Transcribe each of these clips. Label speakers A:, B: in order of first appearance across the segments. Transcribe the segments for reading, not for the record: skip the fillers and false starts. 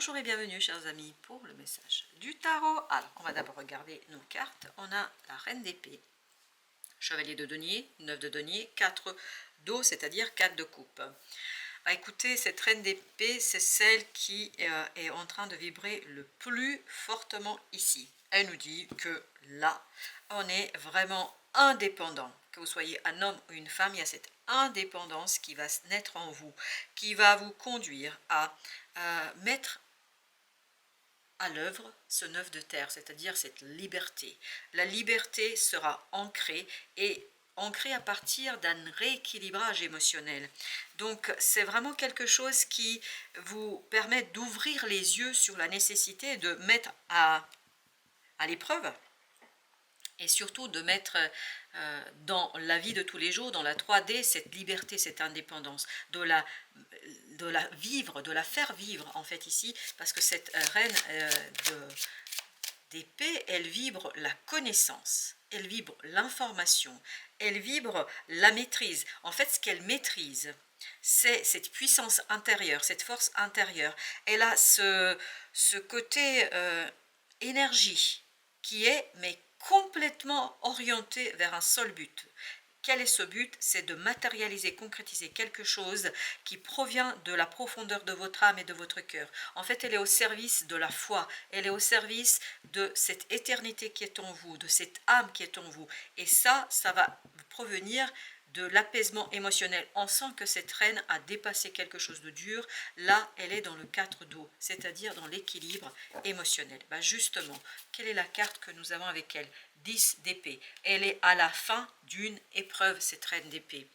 A: Bonjour et bienvenue chers amis pour le message du tarot. Alors on va d'abord regarder nos cartes. On a la reine d'épée, chevalier de denier, 9 de denier, 4 d'eau, c'est-à-dire 4 de coupe. Bah, écoutez, cette reine d'épée, c'est celle qui est en train de vibrer le plus fortement ici. Elle nous dit que là, on est vraiment indépendant. Que vous soyez un homme ou une femme, il y a cette indépendance qui va naître en vous, qui va vous conduire à mettre à l'œuvre ce 9 de terre, c'est-à-dire cette liberté. La liberté sera ancrée et ancrée à partir d'un rééquilibrage émotionnel. Donc c'est vraiment quelque chose qui vous permet d'ouvrir les yeux sur la nécessité de mettre à l'épreuve et surtout de mettre dans la vie de tous les jours, dans la 3D, cette liberté, cette indépendance, de la vivre, de la faire vivre en fait ici, parce que cette reine d'épée, elle vibre la connaissance, elle vibre l'information, elle vibre la maîtrise. En fait, ce qu'elle maîtrise, c'est cette puissance intérieure, cette force intérieure. Elle a ce côté énergie qui est mais complètement orienté vers un seul but. Quel est ce but? C'est de matérialiser, concrétiser quelque chose qui provient de la profondeur de votre âme et de votre cœur. En fait, elle est au service de la foi, elle est au service de cette éternité qui est en vous, de cette âme qui est en vous. Et ça va provenir de l'apaisement émotionnel. On sent que cette reine a dépassé quelque chose de dur. Là, elle est dans le 4 d'eau, c'est-à-dire dans l'équilibre émotionnel. Bah justement, quelle est la carte que nous avons avec elle? 10 d'épée. Elle est à la fin d'une épreuve, cette reine d'épée.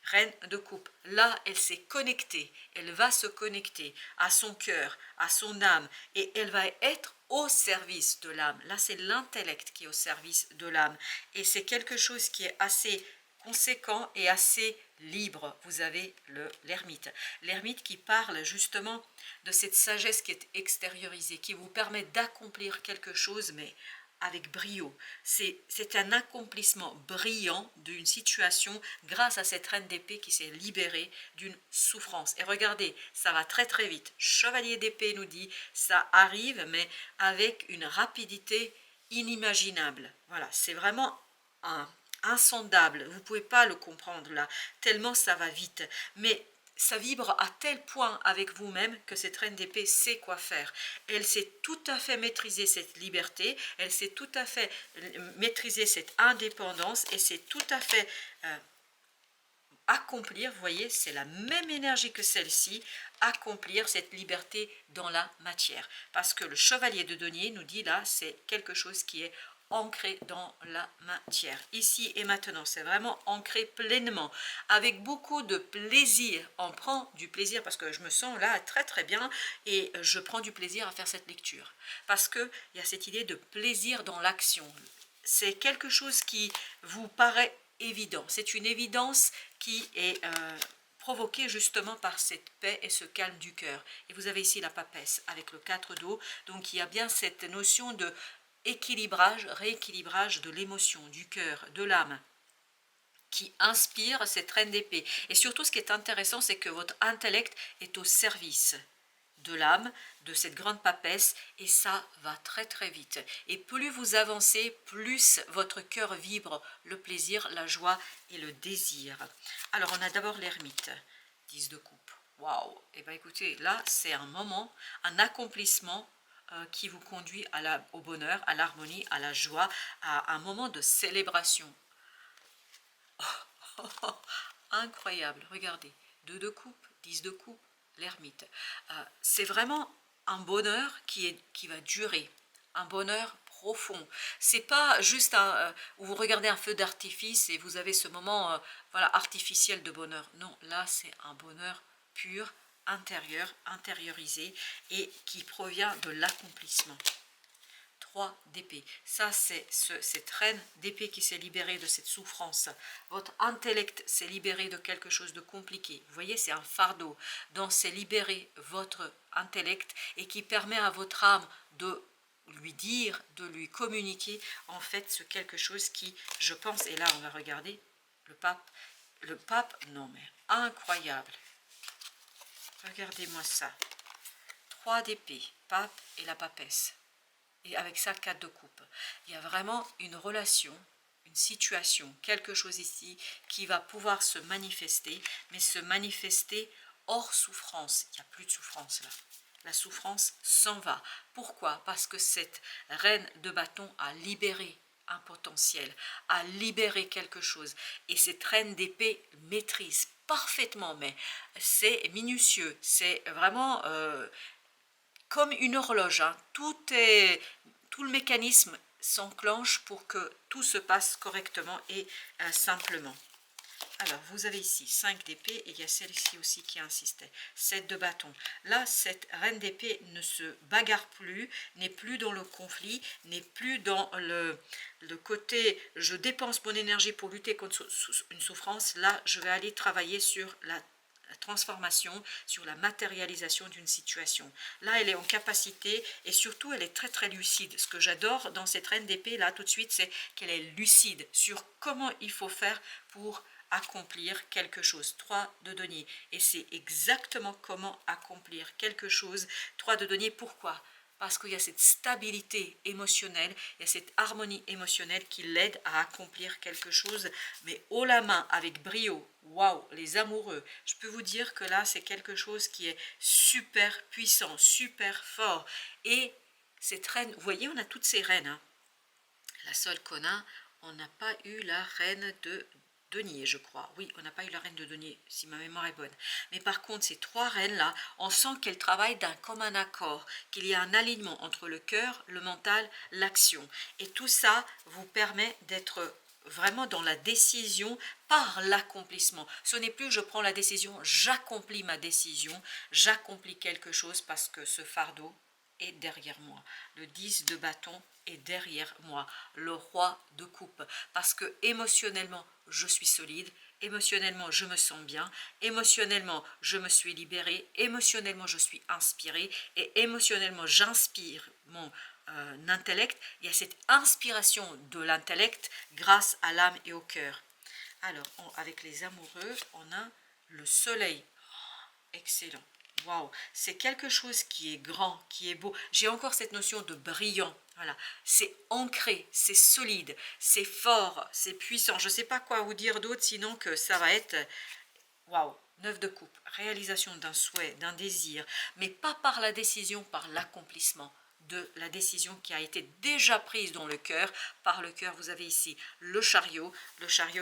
A: Reine de coupe. Là, elle s'est connectée. Elle va se connecter à son cœur, à son âme. Et elle va être au service de l'âme. Là, c'est l'intellect qui est au service de l'âme. Et c'est quelque chose qui est assez conséquent et assez libre. Vous avez l'ermite. L'ermite qui parle justement de cette sagesse qui est extériorisée, qui vous permet d'accomplir quelque chose, mais avec brio. C'est un accomplissement brillant d'une situation grâce à cette reine d'épée qui s'est libérée d'une souffrance. Et regardez, ça va très très vite. Chevalier d'épée nous dit, ça arrive, mais avec une rapidité inimaginable. Voilà, c'est vraiment insondable. Vous ne pouvez pas le comprendre là, tellement ça va vite. Mais ça vibre à tel point avec vous-même que cette reine d'épée sait quoi faire. Elle sait tout à fait maîtriser cette liberté, elle sait tout à fait maîtriser cette indépendance et c'est tout à fait accomplir, vous voyez, c'est la même énergie que celle-ci, accomplir cette liberté dans la matière. Parce que le chevalier de denier nous dit là, c'est quelque chose qui est ancré dans la matière. Ici et maintenant, c'est vraiment ancré pleinement, avec beaucoup de plaisir. On prend du plaisir parce que je me sens là très très bien et je prends du plaisir à faire cette lecture. Parce qu'il y a cette idée de plaisir dans l'action. C'est quelque chose qui vous paraît évident. C'est une évidence qui est provoquée justement par cette paix et ce calme du cœur. Et vous avez ici la papesse avec le 4 d'eau. Donc il y a bien cette notion de équilibrage, rééquilibrage de l'émotion, du cœur, de l'âme qui inspire cette reine d'épée. Et surtout ce qui est intéressant, c'est que votre intellect est au service de l'âme, de cette grande papesse, et ça va très très vite. Et plus vous avancez, plus votre cœur vibre le plaisir, la joie et le désir. Alors on a d'abord l'ermite, 10 de coupe. Waouh! Et bien écoutez, là c'est un moment, un accomplissement qui vous conduit au bonheur, à l'harmonie, à la joie, à un moment de célébration. Incroyable, regardez, 2 de coupe, 10 de coupe, l'ermite. C'est vraiment un bonheur qui va durer, un bonheur profond. C'est pas juste où vous regardez un feu d'artifice et vous avez ce moment voilà, artificiel de bonheur. Non, là c'est un bonheur pur, intérieur, intériorisé et qui provient de l'accomplissement. 3 d'épée. Ça, c'est cette reine d'épée qui s'est libérée de cette souffrance. Votre intellect s'est libéré de quelque chose de compliqué. Vous voyez, c'est un fardeau. Donc, c'est libérer votre intellect et qui permet à votre âme de lui dire, de lui communiquer en fait ce quelque chose qui, je pense, et là on va regarder le pape. Le pape, non mais incroyable. Regardez-moi ça. 3 d'épée, pape et la papesse. Et avec ça, 4 de coupe. Il y a vraiment une relation, une situation, quelque chose ici qui va pouvoir se manifester, mais se manifester hors souffrance. Il n'y a plus de souffrance là. La souffrance s'en va. Pourquoi? Parce que cette reine de bâton a libéré un potentiel, a libéré quelque chose. Et cette reine d'épée maîtrise parfaitement, mais c'est minutieux, c'est vraiment comme une horloge. Hein. Tout le mécanisme s'enclenche pour que tout se passe correctement et simplement. Alors, vous avez ici 5 d'épée et il y a celle-ci aussi qui insistait. 7 de bâton. Là, cette reine d'épée ne se bagarre plus, n'est plus dans le conflit, n'est plus dans le côté « je dépense mon énergie pour lutter contre une souffrance ». Là, je vais aller travailler sur la transformation, sur la matérialisation d'une situation. Là, elle est en capacité et surtout, elle est très très lucide. Ce que j'adore dans cette reine d'épée, là, tout de suite, c'est qu'elle est lucide sur comment il faut faire pour accomplir quelque chose. 3 de denier. Et c'est exactement comment accomplir quelque chose. 3 de denier, pourquoi? Parce qu'il y a cette stabilité émotionnelle, il y a cette harmonie émotionnelle qui l'aide à accomplir quelque chose, mais haut la main, avec brio. Waouh, les amoureux. Je peux vous dire que là, c'est quelque chose qui est super puissant, super fort. Et cette reine, vous voyez, on a toutes ces reines. Hein. La seule qu'on a, on n'a pas eu la reine de denier, je crois. Oui, on n'a pas eu la reine de denier, si ma mémoire est bonne. Mais par contre, ces 3 reines-là, on sent qu'elles travaillent d'un commun accord, qu'il y a un alignement entre le cœur, le mental, l'action. Et tout ça vous permet d'être vraiment dans la décision par l'accomplissement. Ce n'est plus je prends la décision, j'accomplis ma décision, j'accomplis quelque chose parce que ce fardeau est derrière moi. Le 10 de bâton est derrière moi. Le roi de coupe. Parce que émotionnellement, je suis solide. Émotionnellement, je me sens bien. Émotionnellement, je me suis libérée. Émotionnellement, je suis inspirée. Et émotionnellement, j'inspire mon intellect. Il y a cette inspiration de l'intellect grâce à l'âme et au cœur. Alors, avec les amoureux, on a le soleil. Excellent. Waouh, c'est quelque chose qui est grand, qui est beau. J'ai encore cette notion de brillant. Voilà, c'est ancré, c'est solide, c'est fort, c'est puissant. Je ne sais pas quoi vous dire d'autre, sinon que ça va être, waouh, 9 de coupe, réalisation d'un souhait, d'un désir, mais pas par la décision, par l'accomplissement de la décision qui a été déjà prise dans le cœur. Par le cœur, vous avez ici le chariot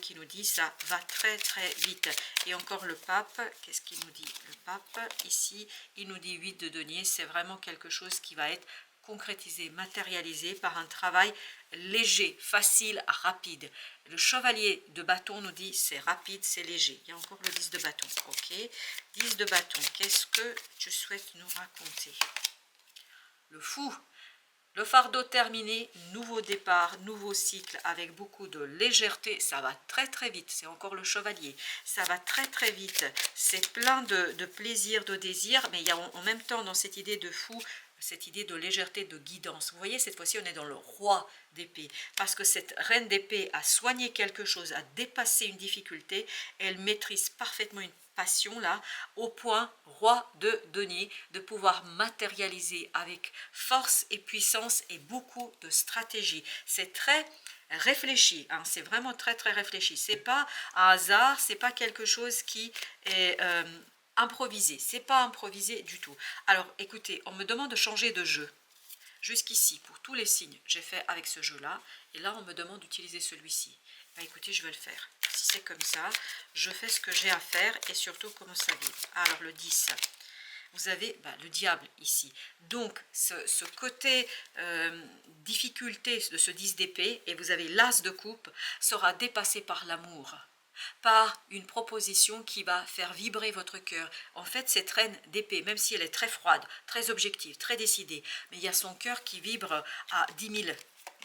A: qui nous dit ça va très très vite. Et encore le pape, qu'est-ce qu'il nous dit? Le pape, ici, il nous dit 8 de denier, c'est vraiment quelque chose qui va être concrétisé, matérialisé par un travail léger, facile, rapide. Le chevalier de bâton nous dit c'est rapide, c'est léger. Il y a encore le 10 de bâton. Ok, 10 de bâton, qu'est-ce que tu souhaites nous raconter? Le fou, le fardeau terminé, nouveau départ, nouveau cycle avec beaucoup de légèreté, ça va très très vite, c'est encore le chevalier, ça va très très vite, c'est plein de plaisir, de désir, mais il y a en même temps dans cette idée de fou, cette idée de légèreté, de guidance. Vous voyez, cette fois-ci, on est dans le roi d'épée, parce que cette reine d'épée a soigné quelque chose, a dépassé une difficulté, elle maîtrise parfaitement une passion là, au point, roi de denier, de pouvoir matérialiser avec force et puissance et beaucoup de stratégie. C'est très réfléchi, hein, c'est vraiment très très réfléchi. C'est pas un hasard, c'est pas quelque chose qui est improvisé, c'est pas improvisé du tout. Alors écoutez, on me demande de changer de jeu. Jusqu'ici, pour tous les signes, j'ai fait avec ce jeu-là, et là on me demande d'utiliser celui-ci. Ben, écoutez, je vais le faire. Si c'est comme ça, je fais ce que j'ai à faire et surtout comment ça vibre. Alors le 10, vous avez le diable ici. Donc ce côté difficulté de ce 10 d'épée, et vous avez l'as de coupe, sera dépassé par l'amour, par une proposition qui va faire vibrer votre cœur. En fait, cette reine d'épée, même si elle est très froide, très objective, très décidée, mais il y a son cœur qui vibre à 10 000,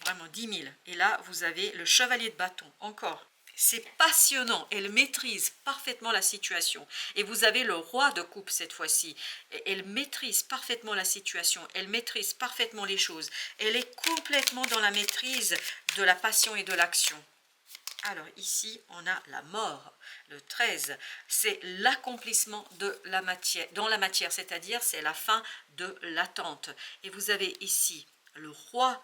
A: vraiment 10 000. Et là, vous avez le chevalier de bâton, encore. C'est passionnant, elle maîtrise parfaitement la situation. Et vous avez le roi de coupe cette fois-ci. Elle maîtrise parfaitement la situation, elle maîtrise parfaitement les choses. Elle est complètement dans la maîtrise de la passion et de l'action. Alors ici, on a la mort, le 13, c'est l'accomplissement de la matière, dans la matière, c'est-à-dire c'est la fin de l'attente. Et vous avez ici le roi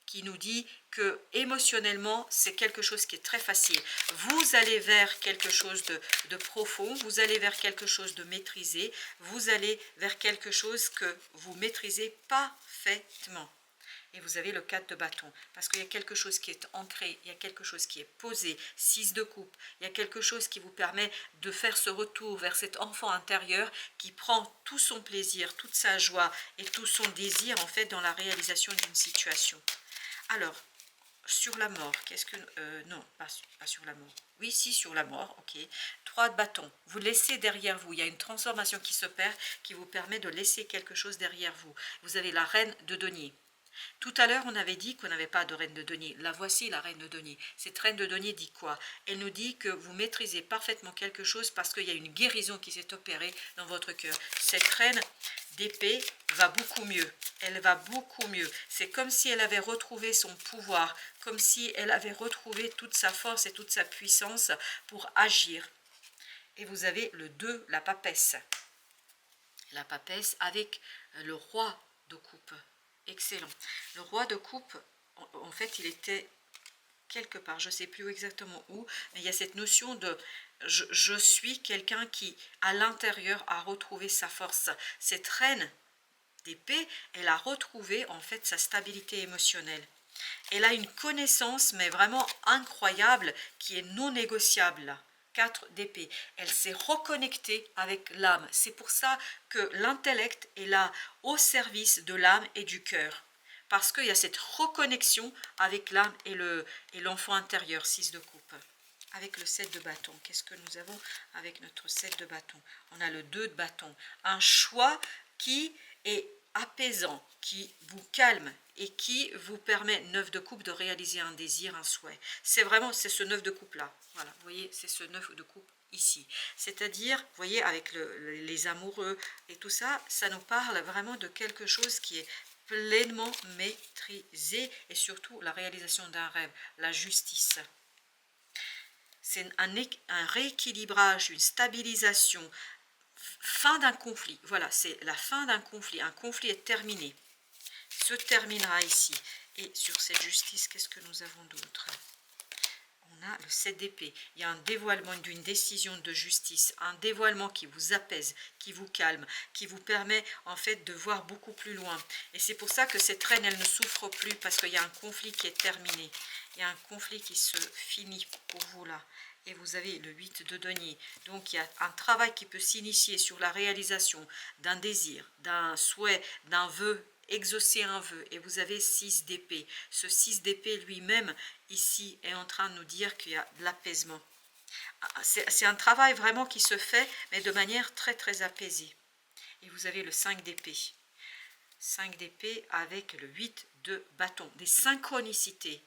A: qui nous dit que émotionnellement, c'est quelque chose qui est très facile. Vous allez vers quelque chose de profond, vous allez vers quelque chose de maîtrisé, vous allez vers quelque chose que vous maîtrisez parfaitement. Et vous avez le 4 de bâton, parce qu'il y a quelque chose qui est ancré, il y a quelque chose qui est posé, 6 de coupe, il y a quelque chose qui vous permet de faire ce retour vers cet enfant intérieur qui prend tout son plaisir, toute sa joie et tout son désir en fait dans la réalisation d'une situation. Alors, sur la mort, qu'est-ce que... non, pas sur la mort. Oui, si, sur la mort, ok. 3 de bâton, vous laissez derrière vous. Il y a une transformation qui s'opère qui vous permet de laisser quelque chose derrière vous. Vous avez la reine de denier. Tout à l'heure, on avait dit qu'on n'avait pas de reine de denier. La voici, la reine de denier. Cette reine de denier dit quoi? Elle nous dit que vous maîtrisez parfaitement quelque chose parce qu'il y a une guérison qui s'est opérée dans votre cœur. Cette reine d'épée va beaucoup mieux. Elle va beaucoup mieux. C'est comme si elle avait retrouvé son pouvoir, comme si elle avait retrouvé toute sa force et toute sa puissance pour agir. Et vous avez le 2, la papesse. La papesse avec le roi de coupe. Excellent. Le roi de coupe, en fait, il était quelque part, je ne sais plus exactement où, mais il y a cette notion de je suis quelqu'un qui, à l'intérieur, a retrouvé sa force. Cette reine d'épée, elle a retrouvé en fait sa stabilité émotionnelle. Elle a une connaissance, mais vraiment incroyable, qui est non négociable là. 4 d'épée. Elle s'est reconnectée avec l'âme. C'est pour ça que l'intellect est là au service de l'âme et du cœur. Parce qu'il y a cette reconnexion avec l'âme et l'enfant intérieur, 6 de coupe. Avec le 7 de bâton, qu'est-ce que nous avons avec notre 7 de bâton? On a le 2 de bâton. Un choix qui est apaisant, qui vous calme et qui vous permet, 9 de coupe, de réaliser un désir, un souhait. C'est vraiment, c'est ce 9 de coupe là. Voilà, vous voyez, c'est ce 9 de coupe ici. C'est-à-dire, vous voyez, avec les amoureux et tout ça, ça nous parle vraiment de quelque chose qui est pleinement maîtrisé et surtout la réalisation d'un rêve, la justice. C'est un rééquilibrage, une stabilisation, fin d'un conflit. Voilà, c'est la fin d'un conflit. Un conflit est terminé. Se terminera ici. Et sur cette justice, qu'est-ce que nous avons d'autre? On a le 7 d'épée. Il y a un dévoilement d'une décision de justice, un dévoilement qui vous apaise, qui vous calme, qui vous permet en fait de voir beaucoup plus loin. Et c'est pour ça que cette reine, elle ne souffre plus parce qu'il y a un conflit qui est terminé. Il y a un conflit qui se finit pour vous là. Et vous avez le 8 de denier. Donc il y a un travail qui peut s'initier sur la réalisation d'un désir, d'un souhait, d'un vœu, exaucer un vœu. Et vous avez 6 d'épée. Ce 6 d'épée lui-même, ici, est en train de nous dire qu'il y a de l'apaisement. C'est un travail vraiment qui se fait, mais de manière très très apaisée. Et vous avez le 5 d'épée. 5 d'épée avec le 8 de bâton. Des synchronicités,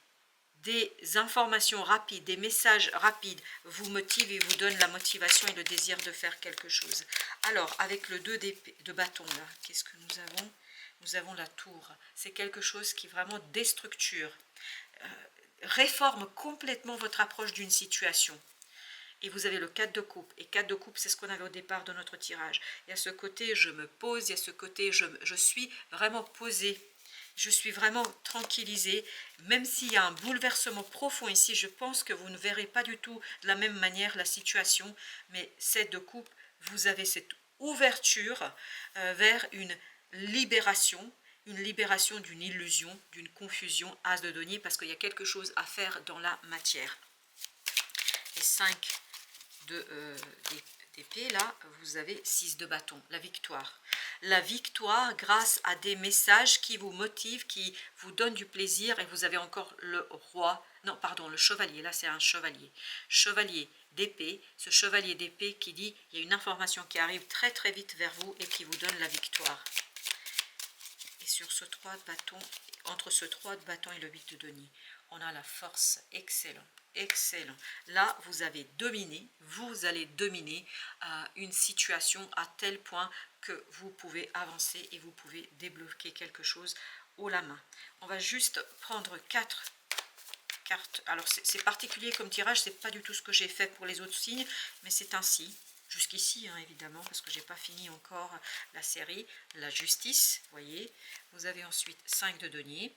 A: des informations rapides, des messages rapides vous motivent et vous donnent la motivation et le désir de faire quelque chose. Alors, avec le 2 de bâton, là, qu'est-ce que nous avons? Nous avons la tour. C'est quelque chose qui vraiment déstructure, réforme complètement votre approche d'une situation. Et vous avez le 4 de coupe. Et 4 de coupe, c'est ce qu'on avait au départ de notre tirage. Il y a ce côté, je me pose, il y a ce côté, je suis vraiment posée. Je suis vraiment tranquillisée, même s'il y a un bouleversement profond ici, je pense que vous ne verrez pas du tout de la même manière la situation, mais 7 de coupe, vous avez cette ouverture vers une libération d'une illusion, d'une confusion, as de denier, parce qu'il y a quelque chose à faire dans la matière. Et 5 d'épée, là, vous avez 6 de bâton, la victoire. La victoire grâce à des messages qui vous motivent, qui vous donnent du plaisir, et vous avez encore le roi, non, pardon, le chevalier, là c'est un chevalier. Chevalier d'épée, ce chevalier d'épée qui dit, il y a une information qui arrive très très vite vers vous et qui vous donne la victoire. Et sur ce 3 de bâton, entre ce 3 de bâton et le 8 de denier, on a la force, excellent. Excellent. Là, vous avez dominé, vous allez dominer une situation à tel point que vous pouvez avancer et vous pouvez débloquer quelque chose haut la main. On va juste prendre 4 carte. Alors c'est particulier comme tirage, c'est pas du tout ce que j'ai fait pour les autres signes, mais c'est ainsi. Jusqu'ici, hein, évidemment, parce que j'ai pas fini encore la série. La justice, voyez. Vous avez ensuite 5 de denier.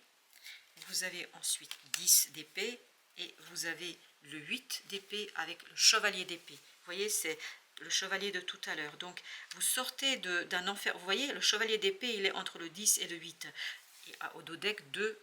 A: Vous avez ensuite 10 d'épée. Et vous avez le 8 d'épée avec le chevalier d'épée. Vous voyez, c'est le chevalier de tout à l'heure. Donc, vous sortez d'un enfer. Vous voyez, le chevalier d'épée, il est entre le 10 et le 8. Et au dos deck, 2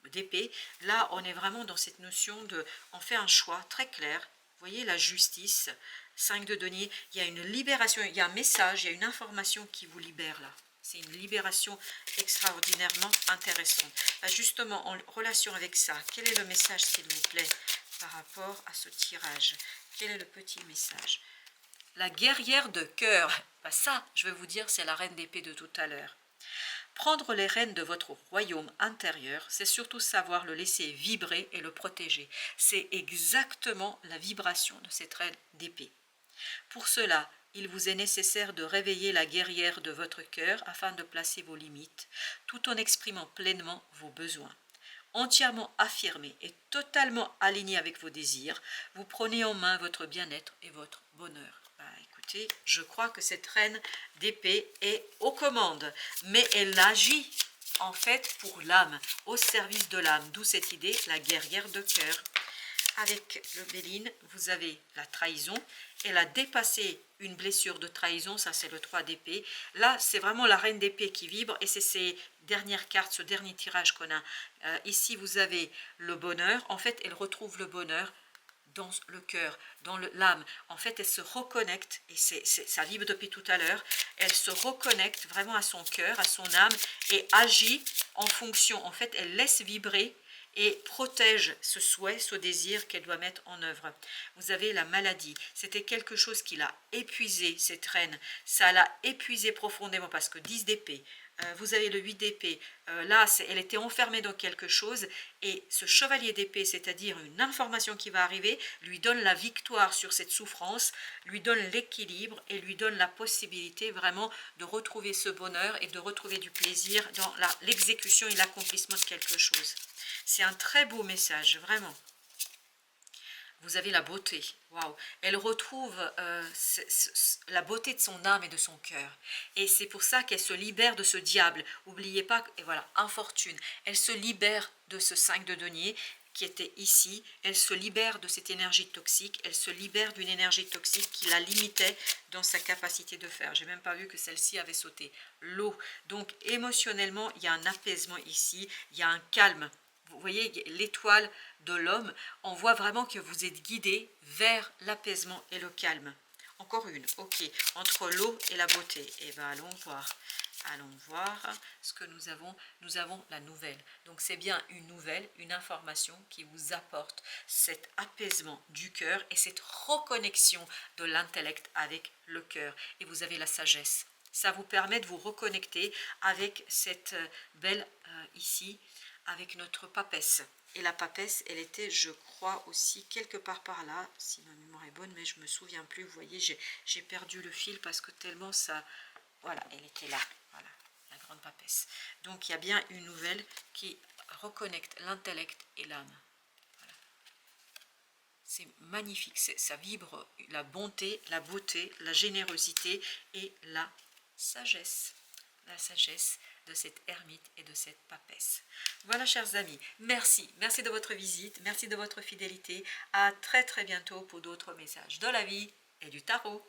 A: d'épée. Là, on est vraiment dans cette notion de... On fait un choix très clair. Vous voyez, la justice, 5 de denier. Il y a une libération, il y a un message, il y a une information qui vous libère là. C'est une libération extraordinairement intéressante. Justement, en relation avec ça, quel est le message, s'il vous plaît, par rapport à ce tirage? Quel est le petit message? La guerrière de cœur. Ça, je vais vous dire, c'est la reine d'épée de tout à l'heure. Prendre les rênes de votre royaume intérieur, c'est surtout savoir le laisser vibrer et le protéger. C'est exactement la vibration de cette reine d'épée. Pour cela, il vous est nécessaire de réveiller la guerrière de votre cœur afin de placer vos limites, tout en exprimant pleinement vos besoins. Entièrement affirmé et totalement aligné avec vos désirs, vous prenez en main votre bien-être et votre bonheur. Écoutez, je crois que cette reine d'épée est aux commandes, mais elle agit en fait pour l'âme, au service de l'âme, d'où cette idée, la guerrière de cœur. Avec le Béline, vous avez la trahison. Elle a dépassé une blessure de trahison, ça c'est le 3 d'épée. Là, c'est vraiment la reine d'épée qui vibre et c'est ces dernières cartes, ce dernier tirage qu'on a. Ici, vous avez le bonheur. En fait, elle retrouve le bonheur dans le cœur, dans l'âme. En fait, elle se reconnecte, et ça vibre depuis tout à l'heure, elle se reconnecte vraiment à son cœur, à son âme, et agit en fonction. En fait, elle laisse vibrer et protège ce souhait, ce désir qu'elle doit mettre en œuvre. Vous avez la maladie. C'était quelque chose qui l'a épuisé, cette reine. Ça l'a épuisé profondément parce que 10 d'épée. Vous avez le 8 d'épée. Là, elle était enfermée dans quelque chose. Et ce chevalier d'épée, c'est-à-dire une information qui va arriver, lui donne la victoire sur cette souffrance, lui donne l'équilibre et lui donne la possibilité vraiment de retrouver ce bonheur et de retrouver du plaisir dans l'exécution et l'accomplissement de quelque chose. C'est un très beau message, vraiment. Vous avez la beauté, waouh. Elle retrouve la beauté de son âme et de son cœur. Et c'est pour ça qu'elle se libère de ce diable. N'oubliez pas, et voilà, infortune. Elle se libère de ce 5 de denier qui était ici. Elle se libère de cette énergie toxique. Elle se libère d'une énergie toxique qui la limitait dans sa capacité de faire. J'ai même pas vu que celle-ci avait sauté. L'eau. Donc émotionnellement, il y a un apaisement ici. Il y a un calme. Vous voyez, l'étoile de l'homme, on voit vraiment que vous êtes guidé vers l'apaisement et le calme. Encore une, ok, entre l'eau et la beauté. Eh bien, allons voir ce que nous avons. Nous avons la nouvelle. Donc, c'est bien une nouvelle, une information qui vous apporte cet apaisement du cœur et cette reconnexion de l'intellect avec le cœur. Et vous avez la sagesse. Ça vous permet de vous reconnecter avec cette belle ici, avec notre papesse. Et la papesse, elle était, je crois, aussi quelque part par là, si ma mémoire est bonne, mais je ne me souviens plus. Vous voyez, j'ai perdu le fil parce que tellement ça... Voilà, elle était là. Voilà, la grande papesse. Donc, il y a bien une nouvelle qui reconnecte l'intellect et l'âme. Voilà. C'est magnifique. Ça vibre la bonté, la beauté, la générosité et la sagesse. La sagesse de cette ermite et de cette papesse. Voilà, chers amis, merci de votre visite, merci de votre fidélité, à très bientôt pour d'autres messages de la vie et du tarot.